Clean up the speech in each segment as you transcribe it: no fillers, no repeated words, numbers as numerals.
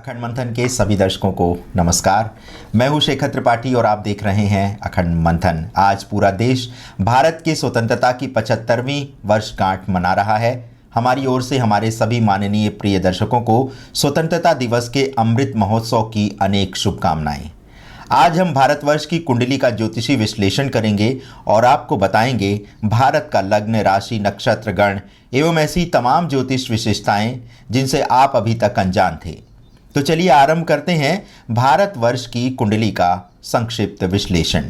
अखंड मंथन के सभी दर्शकों को नमस्कार। मैं हूं शेखर त्रिपाठी और आप देख रहे हैं अखंड मंथन। आज पूरा देश भारत की स्वतंत्रता की 75वीं वर्षगांठ मना रहा है। हमारी ओर से हमारे सभी माननीय प्रिय दर्शकों को स्वतंत्रता दिवस के अमृत महोत्सव की अनेक शुभकामनाएं। आज हम भारतवर्ष की कुंडली का ज्योतिषी विश्लेषण करेंगे और आपको बताएंगे भारत का लग्न, राशि, नक्षत्र गण एवं ऐसी तमाम ज्योतिष विशेषताएं जिनसे आप अभी तक अनजान थे। तो चलिए आरंभ करते हैं भारतवर्ष की कुंडली का संक्षिप्त विश्लेषण।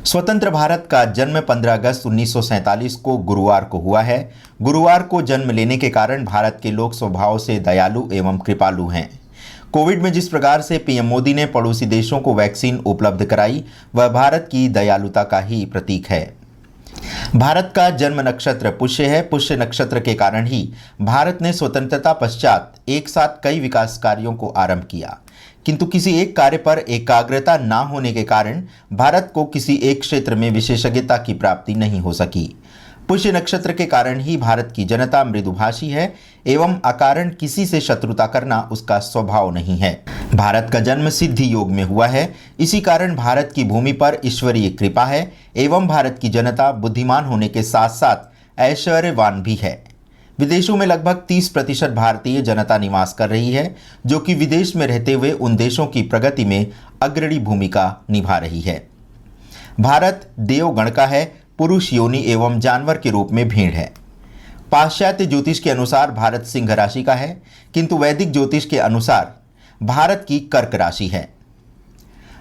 स्वतंत्र भारत का जन्म 15 अगस्त 1947 को गुरुवार को हुआ है। गुरुवार को जन्म लेने के कारण भारत के लोग स्वभाव से दयालु एवं कृपालु हैं। कोविड में जिस प्रकार से पीएम मोदी ने पड़ोसी देशों को वैक्सीन उपलब्ध कराई, वह भारत की दयालुता का ही प्रतीक है। भारत का जन्म नक्षत्र पुष्य है। पुष्य नक्षत्र के कारण ही भारत ने स्वतंत्रता पश्चात एक साथ कई विकास कार्यों को आरंभ किया, किंतु किसी एक कार्य पर एकाग्रता ना होने के कारण भारत को किसी एक क्षेत्र में विशेषज्ञता की प्राप्ति नहीं हो सकी। पुष्य नक्षत्र के कारण ही भारत की जनता मृदुभाषी है एवं अकारण किसी से शत्रुता करना उसका स्वभाव नहीं है। भारत का जन्म सिद्धि योग में हुआ है। इसी कारण भारत की भूमि पर ईश्वरीय कृपा है एवं भारत की जनता बुद्धिमान होने के साथ साथ ऐश्वर्यवान भी है। विदेशों में लगभग 30% भारतीय जनता निवास कर रही है, जो कि विदेश में रहते हुए उन देशों की प्रगति में अग्रणी भूमिका निभा रही है। भारत देवगण का है। पुरुष योनि एवं जानवर के रूप में भेड़ है। पाश्चात्य ज्योतिष के अनुसार भारत सिंह राशि का है, किंतु वैदिक ज्योतिष के अनुसार भारत की कर्क राशि है।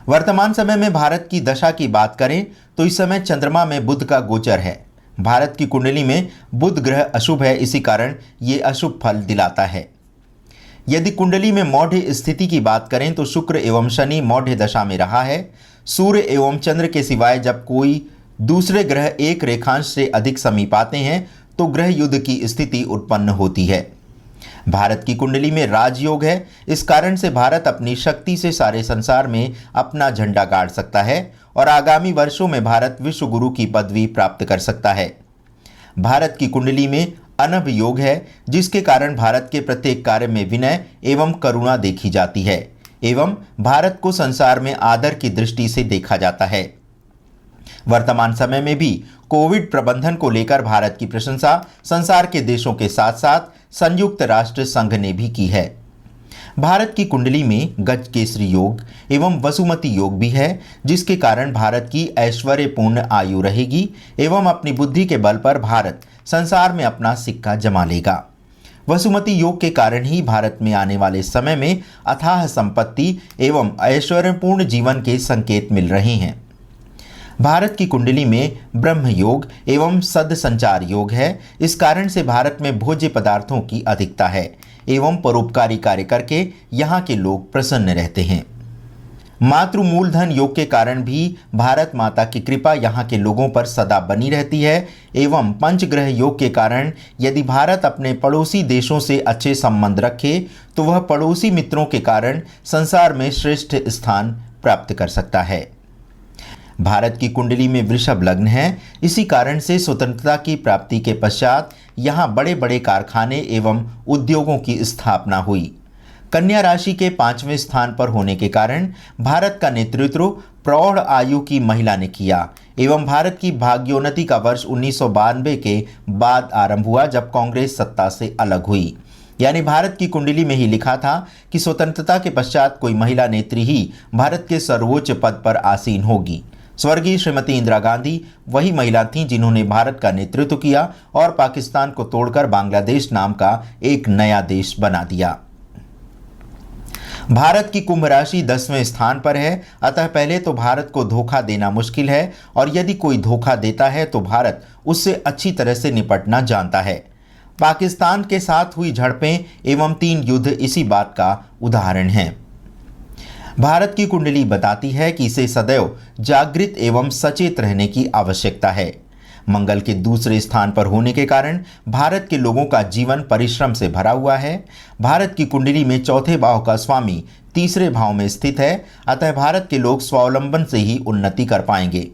वर्तमान समय में भारत की दशा की बात करें तो इस समय चंद्रमा में बुध का गोचर है। भारत की कुंडली में बुध ग्रह अशुभ है, इसी कारण ये अशुभ फल दिलाता है। यदि कुंडली में मौढ़ स्थिति की बात करें तो शुक्र एवं शनि मौढ़ दशा में रहा है। सूर्य एवं चंद्र के सिवाय जब कोई दूसरे ग्रह एक रेखांश से अधिक समीप आते हैं तो ग्रह युद्ध की स्थिति उत्पन्न होती है। भारत की कुंडली में राजयोग है। इस कारण से भारत अपनी शक्ति से सारे संसार में अपना झंडा गाड़ सकता है और आगामी वर्षों में भारत विश्व गुरु की पदवी प्राप्त कर सकता है। भारत की कुंडली में अनभ योग है, जिसके कारण भारत के प्रत्येक कार्य में विनय एवं करुणा देखी जाती है एवं भारत को संसार में आदर की दृष्टि से देखा जाता है। वर्तमान समय में भी कोविड प्रबंधन को लेकर भारत की प्रशंसा संसार के देशों के साथ साथ संयुक्त राष्ट्र संघ ने भी की है। भारत की कुंडली में गज केसरी योग एवं वसुमती योग भी है, जिसके कारण भारत की ऐश्वर्यपूर्ण आयु रहेगी एवं अपनी बुद्धि के बल पर भारत संसार में अपना सिक्का जमा लेगा। वसुमती योग के कारण ही भारत में आने वाले समय में अथाह संपत्ति एवं ऐश्वर्यपूर्ण जीवन के संकेत मिल रहे हैं। भारत की कुंडली में ब्रह्म योग एवं सद संचार योग है। इस कारण से भारत में भोज्य पदार्थों की अधिकता है एवं परोपकारी कार्य करके यहाँ के लोग प्रसन्न रहते हैं। मातृ मूलधन योग के कारण भी भारत माता की कृपा यहाँ के लोगों पर सदा बनी रहती है एवं पंचग्रह योग के कारण यदि भारत अपने पड़ोसी देशों से अच्छे संबंध रखे तो वह पड़ोसी मित्रों के कारण संसार में श्रेष्ठ स्थान प्राप्त कर सकता है। भारत की कुंडली में वृषभ लग्न है। इसी कारण से स्वतंत्रता की प्राप्ति के पश्चात यहाँ बड़े बड़े कारखाने एवं उद्योगों की स्थापना हुई। कन्या राशि के 5वें स्थान पर होने के कारण भारत का नेतृत्व प्रौढ़ आयु की महिला ने किया एवं भारत की भाग्योन्नति का वर्ष 1992 के बाद आरंभ हुआ, जब कांग्रेस सत्ता से अलग हुई। यानी भारत की कुंडली में ही लिखा था कि स्वतंत्रता के पश्चात कोई महिला नेत्री ही भारत के सर्वोच्च पद पर आसीन होगी। स्वर्गीय श्रीमती इंदिरा गांधी वही महिला थीं जिन्होंने भारत का नेतृत्व किया और पाकिस्तान को तोड़कर बांग्लादेश नाम का एक नया देश बना दिया। भारत की कुंभ राशि 10वें स्थान पर है, अतः पहले तो भारत को धोखा देना मुश्किल है और यदि कोई धोखा देता है तो भारत उससे अच्छी तरह से निपटना जानता है। पाकिस्तान के साथ हुई झड़पें एवं 3 युद्ध इसी बात का उदाहरण हैं। भारत की कुंडली बताती है कि इसे सदैव जागृत एवं सचेत रहने की आवश्यकता है। मंगल के दूसरे स्थान पर होने के कारण भारत के लोगों का जीवन परिश्रम से भरा हुआ है। भारत की कुंडली में चौथे भाव का स्वामी तीसरे भाव में स्थित है, अतः भारत के लोग स्वावलंबन से ही उन्नति कर पाएंगे।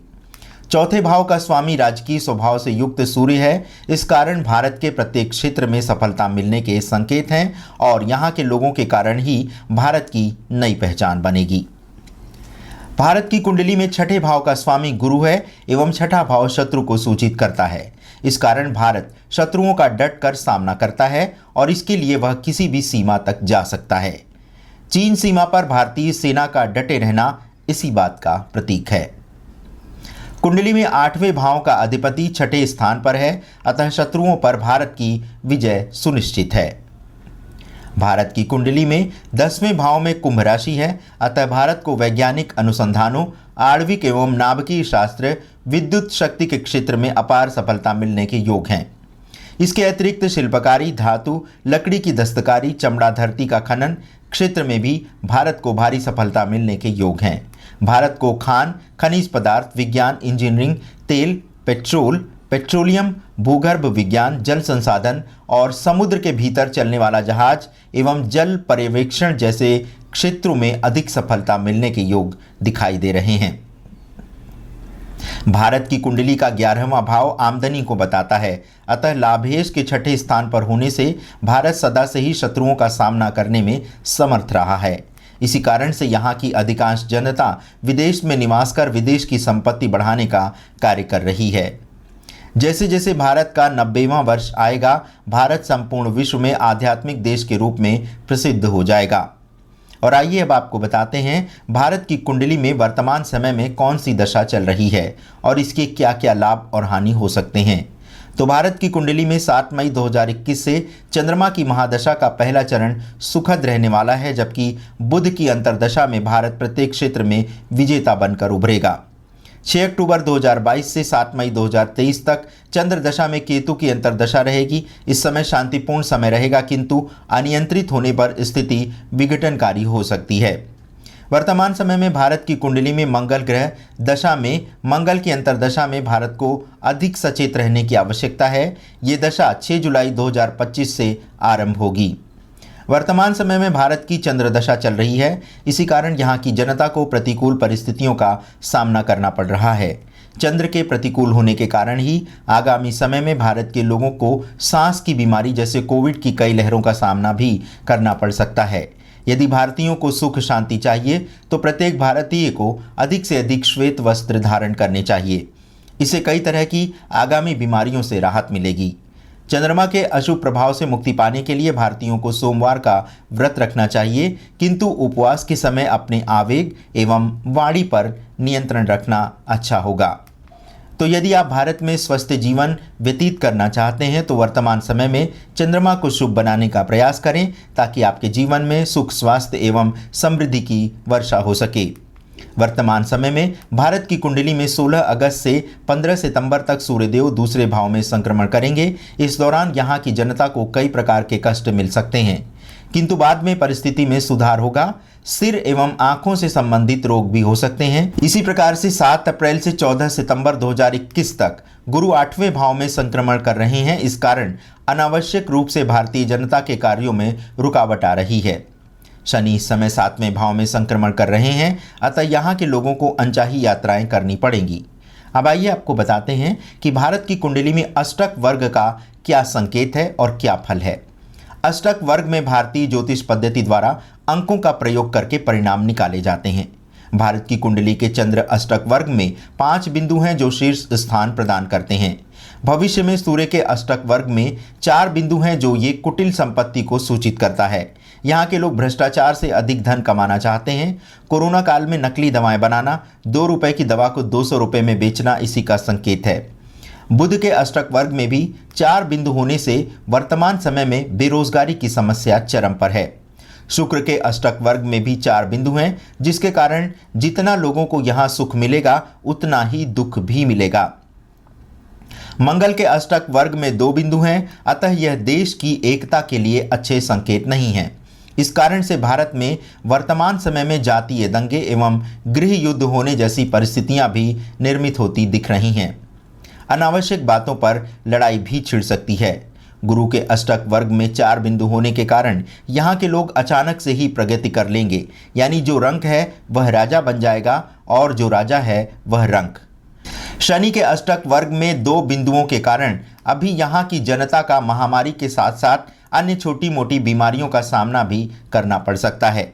चौथे भाव का स्वामी राजकीय स्वभाव से युक्त सूर्य है। इस कारण भारत के प्रत्येक क्षेत्र में सफलता मिलने के संकेत हैं और यहाँ के लोगों के कारण ही भारत की नई पहचान बनेगी। भारत की कुंडली में छठे भाव का स्वामी गुरु है एवं छठा भाव शत्रु को सूचित करता है। इस कारण भारत शत्रुओं का डट कर सामना करता है और इसके लिए वह किसी भी सीमा तक जा सकता है। चीन सीमा पर भारतीय सेना का डटे रहना इसी बात का प्रतीक है। कुंडली में आठवें भाव का अधिपति छठे स्थान पर है, अतः शत्रुओं पर भारत की विजय सुनिश्चित है। भारत की कुंडली में 10वें भाव में कुंभ राशि है, अतः भारत को वैज्ञानिक अनुसंधानों, आणविक एवं नाभिकीय शास्त्र, विद्युत शक्ति के क्षेत्र में अपार सफलता मिलने के योग हैं। इसके अतिरिक्त शिल्पकारी, धातु, लकड़ी की दस्तकारी, चमड़ा, धरती का खनन क्षेत्र में भी भारत को भारी सफलता मिलने के योग हैं। भारत को खान, खनिज पदार्थ, विज्ञान, इंजीनियरिंग, तेल, पेट्रोलियम, भूगर्भ विज्ञान, जल संसाधन और समुद्र के भीतर चलने वाला जहाज एवं जल पर्यवेक्षण जैसे क्षेत्रों में अधिक सफलता मिलने के योग दिखाई दे रहे हैं। भारत की कुंडली का 11वां भाव आमदनी को बताता है, अतः लाभेश के छठे स्थान पर होने से भारत सदा से ही शत्रुओं का सामना करने में समर्थ रहा है। इसी कारण से यहाँ की अधिकांश जनता विदेश में निवास कर विदेश की संपत्ति बढ़ाने का कार्य कर रही है। जैसे जैसे भारत का 90वां वर्ष आएगा, भारत संपूर्ण विश्व में आध्यात्मिक देश के रूप में प्रसिद्ध हो जाएगा। और आइए अब आपको बताते हैं भारत की कुंडली में वर्तमान समय में कौन सी दशा चल रही है और इसके क्या क्या लाभ और हानि हो सकते हैं। तो भारत की कुंडली में 7 मई 2021 से चंद्रमा की महादशा का पहला चरण सुखद रहने वाला है, जबकि बुध की अंतर्दशा में भारत प्रत्येक क्षेत्र में विजेता बनकर उभरेगा। 6 अक्टूबर 2022 से 7 मई 2023 तक चंद्र दशा में केतु की अंतर्दशा रहेगी। इस समय शांतिपूर्ण समय रहेगा, किंतु अनियंत्रित होने पर स्थिति विघटनकारी हो सकती है। वर्तमान समय में भारत की कुंडली में मंगल ग्रह दशा में मंगल की अंतर्दशा में भारत को अधिक सचेत रहने की आवश्यकता है। ये दशा 6 जुलाई 2025 से आरंभ होगी। वर्तमान समय में भारत की चंद्र दशा चल रही है, इसी कारण यहाँ की जनता को प्रतिकूल परिस्थितियों का सामना करना पड़ रहा है। चंद्र के प्रतिकूल होने के कारण ही आगामी समय में भारत के लोगों को सांस की बीमारी जैसे कोविड की कई लहरों का सामना भी करना पड़ सकता है। यदि भारतीयों को सुख शांति चाहिए तो प्रत्येक भारतीय को अधिक से अधिक श्वेत वस्त्र धारण करने चाहिए। इससे कई तरह की आगामी बीमारियों से राहत मिलेगी। चंद्रमा के अशुभ प्रभाव से मुक्ति पाने के लिए भारतीयों को सोमवार का व्रत रखना चाहिए, किंतु उपवास के समय अपने आवेग एवं वाणी पर नियंत्रण रखना अच्छा होगा। तो यदि आप भारत में स्वस्थ जीवन व्यतीत करना चाहते हैं तो वर्तमान समय में चंद्रमा को शुभ बनाने का प्रयास करें, ताकि आपके जीवन में सुख, स्वास्थ्य एवं समृद्धि की वर्षा हो सके। वर्तमान समय में भारत की कुंडली में 16 अगस्त से 15 सितंबर तक सूर्यदेव दूसरे भाव में संक्रमण करेंगे। इस दौरान यहाँ की जनता को कई प्रकार के कष्ट मिल सकते हैं, किंतु बाद में परिस्थिति में सुधार होगा। सिर एवं आंखों से संबंधित रोग भी हो सकते हैं। इसी प्रकार से 7 अप्रैल से 14 सितंबर 2021 तक गुरु 8वें भाव में संक्रमण कर रहे हैं। इस कारण अनावश्यक रूप से भारतीय जनता के कार्यों में रुकावट आ रही है। शनि इस समय 7वें भाव में संक्रमण कर रहे हैं, अतः यहाँ के लोगों को अनचाही यात्राएं करनी पड़ेंगी। अब आइए आपको बताते हैं कि भारत की कुंडली में अष्टक वर्ग का क्या संकेत है और क्या फल है। अष्टक वर्ग में भारतीय ज्योतिष पद्धति द्वारा अंकों का प्रयोग करके परिणाम निकाले जाते हैं। भारत की कुंडली के चंद्र अष्टक वर्ग में 5 बिंदु हैं जो शीर्ष स्थान प्रदान करते हैं। भविष्य में सूर्य के अष्टक वर्ग में 4 बिंदु हैं जो ये कुटिल संपत्ति को सूचित करता है। यहाँ के लोग भ्रष्टाचार से अधिक धन कमाना चाहते हैं। कोरोना काल में नकली दवाएं बनाना, 2 रुपए की दवा को 200 रुपए में बेचना इसी का संकेत है। बुध के अष्टक वर्ग में भी 4 बिंदु होने से वर्तमान समय में बेरोजगारी की समस्या चरम पर है। शुक्र के अष्टक वर्ग में भी 4 बिंदु हैं, जिसके कारण जितना लोगों को यहाँ सुख मिलेगा उतना ही दुख भी मिलेगा। मंगल के अष्टक वर्ग में 2 बिंदु हैं, अतः यह देश की एकता के लिए अच्छे संकेत नहीं हैं। इस कारण से भारत में वर्तमान समय में जातीय दंगे एवं गृह युद्ध होने जैसी परिस्थितियां भी निर्मित होती दिख रही हैं। अनावश्यक बातों पर लड़ाई भी छिड़ सकती है। गुरु के अष्टक वर्ग में 4 बिंदु होने के कारण यहाँ के लोग अचानक से ही प्रगति कर लेंगे, यानी जो रंक है वह राजा बन जाएगा और जो राजा है वह रंक। शनि के अष्टक वर्ग में 2 बिंदुओं के कारण अभी यहाँ की जनता का महामारी के साथ साथ अन्य छोटी मोटी बीमारियों का सामना भी करना पड़ सकता है।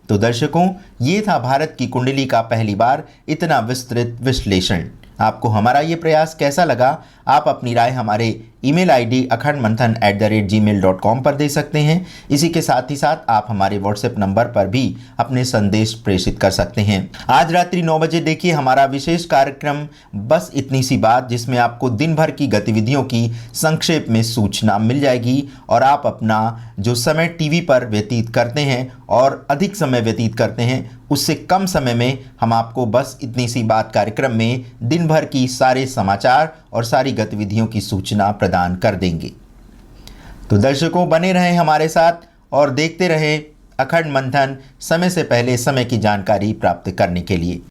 तो दर्शकों, ये था भारत की कुंडली का पहली बार इतना विस्तृत विश्लेषण। आपको हमारा ये प्रयास कैसा लगा? आप अपनी राय हमारे ईमेल आईडी akhadmanthan@gmail.com पर दे सकते हैं। इसी के साथ ही साथ आप हमारे व्हाट्सएप नंबर पर भी अपने संदेश प्रेषित कर सकते हैं। आज रात्रि 9 बजे देखिए हमारा विशेष कार्यक्रम बस इतनी सी बात, जिसमें आपको दिन भर की गतिविधियों की संक्षेप में सूचना मिल जाएगी और आप अपना जो समय टीवी पर व्यतीत करते हैं और अधिक समय व्यतीत करते हैं, उससे कम समय में हम आपको बस इतनी सी बात कार्यक्रम में दिन भर की सारे समाचार और सारी गतिविधियों की सूचना प्रदान कर देंगे। तो दर्शकों, बने रहें हमारे साथ और देखते रहें अखंड मंथन, समय से पहले समय की जानकारी प्राप्त करने के लिए।